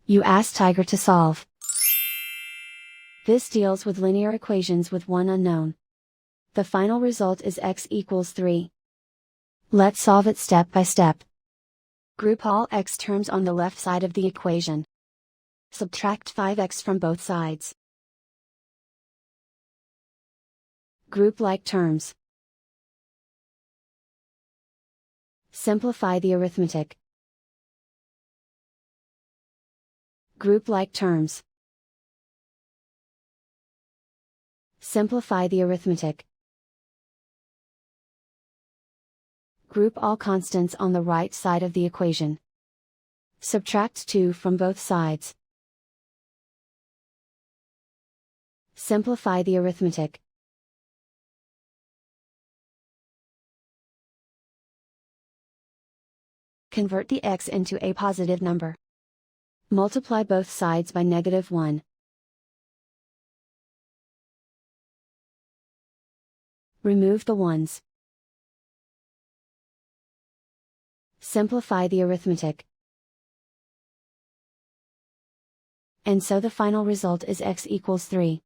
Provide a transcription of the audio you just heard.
You ask Tiger to solve. This deals with linear equations with one unknown. The final result is x equals 3. Let's solve it step by step. Group all x terms on the left side of the equation. Subtract 5x from both sides. Group like terms. Simplify the arithmetic. Group like terms. Simplify the arithmetic. Group all constants on the right side of the equation. Subtract 2 from both sides. Simplify the arithmetic. Convert the x into a positive number. Multiply both sides by -1. Remove the ones. Simplify the arithmetic. And so the final result is x equals 3.